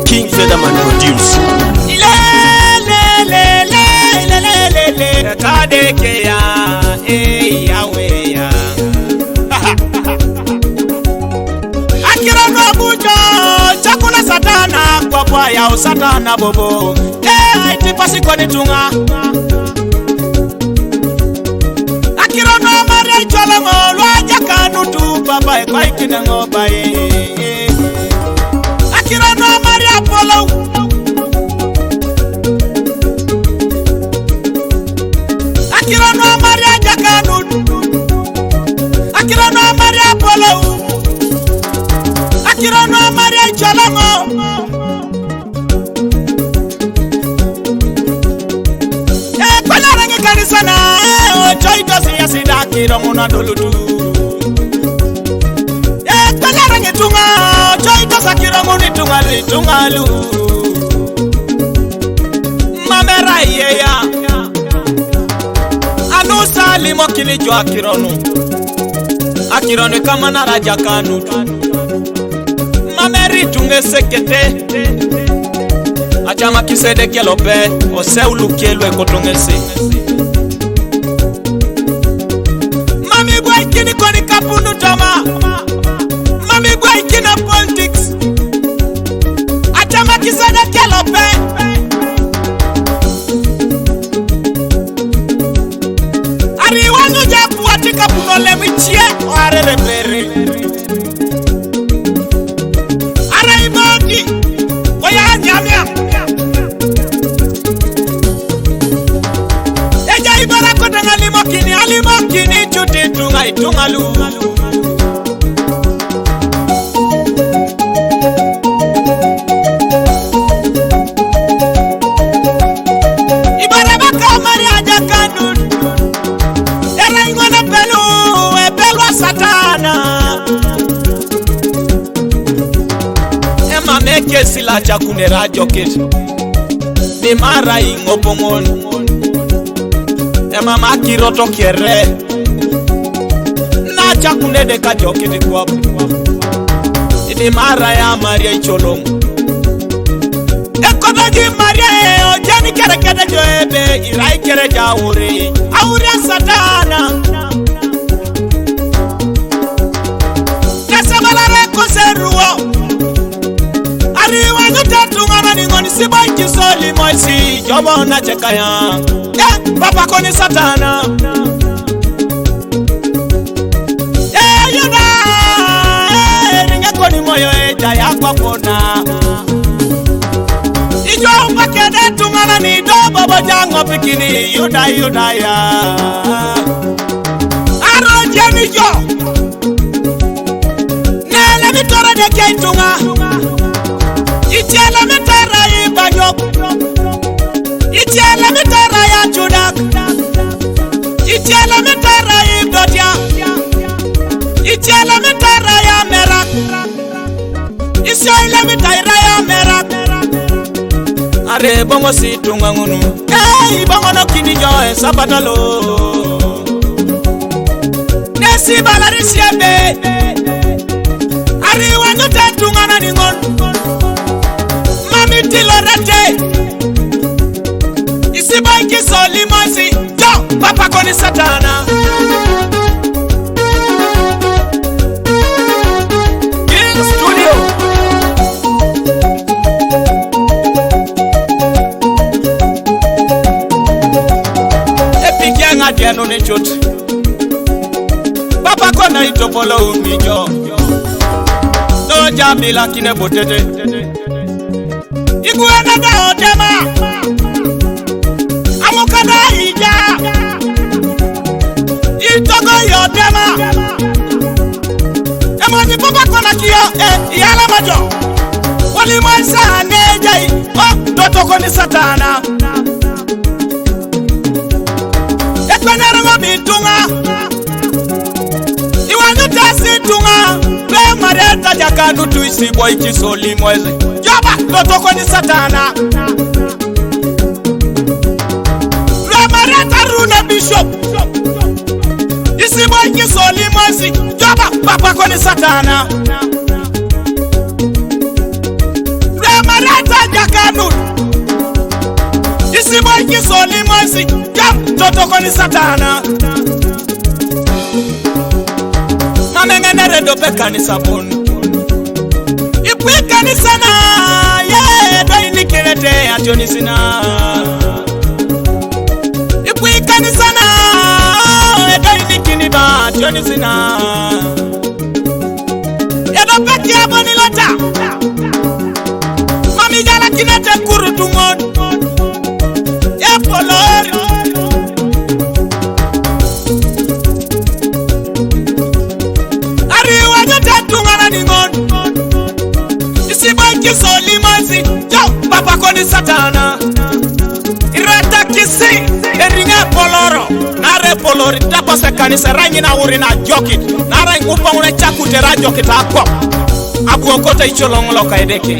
King Featherman produce. Kadekea Yahweh ya Akira no bujo chakula satana kwa bwaya o satana bobo iti pasiko ni tunga Akira no mare chola mo lwaja kanu tu baba kwa ikina ngoba Akira no mare apolo Akira no Maria Jakanu Akira no Maria Polo Akira no Maria Chalamo Palarangi kanisana Choito siya sida kiro muna dolutu Palarangi tunga Choito sa kiro muni tungalu Mamera yeya Anusa limo kilijo Akironu kama na raja kanu Mameri tunge sekete Achama kisede kelope Ose ulukielwe kotungese Mami gwa ikini koni kapunu tama Mami gwa ikina politics Achama kisede kelope Ariwanu japu atika punole michie Arere bere Araimodi Oya nyamia Eja ibara kodanga alimokini Chuti tunga itungalu Ibara baka maria jakanu Pelu satana Ema meke sila chakune rajo kitu Ni mara ingopongoni Ema makiroto kere Na chakune deka jokiti kwapu Ni mara ya Maria icholongu Ekodoji Maria Jani kere kere joebe Irai kere jauri Aure satana Kasabalare koseruo Ariwa nutatunga ni ngoni siba ikisoli moisi Jobo na chekaya Papa koni satana Yuna Ringe koni moyo eja ya kwa kona Ijo mpakede tungana ni do Bobo jango pikini yuda ya Aro jeni jo Nele mitore de kentunga Itiele mitara ibanyok Itiele mitara ya judak Itiele mitara ibdotia Itiele mitara ya merak Isioile mitara ya merak Are bongo si tunga ngunu bongo no kini joe sabatalo Nesi balari siebe Ariwa nuta tunga na ningon Mami tilorete Isiba ikisoli moisi Jo, papa koni satana King Studio Epic yang adiano ne chot Papa kona itopolo umijo Jamila kine botete Iguana da otema Amukada ija Itogo yotema Emoni papa kona kiyo Yala majo Wali mwansa nejai Dotoko ni satana Ekwenye rungo bitunga Iwanu tasi tunga Mareta jakanu tuisi boy kisoli mweze Yoba, lotoko ni satana Isibanki soli mosi joba papa koni satana Remarata jakanu Isibanki soli mosi job toto koni satana Mamengene redo pe kanisa bonu Ipwe kanisa na Ye do inikirete atyonisina Ipwe kanisa na Edo inikini ba atyonisina Edo peki aboni lota Mami jala kinete kurutumon Ye polori Isibanki soli mosi jo papa koni satana Irata kisi eringa poloro Nare polori tapa se kanisa rangi na uri na jokit Nara ngupa une chakute ra jokit akop Abu okote icholongolo kaedeke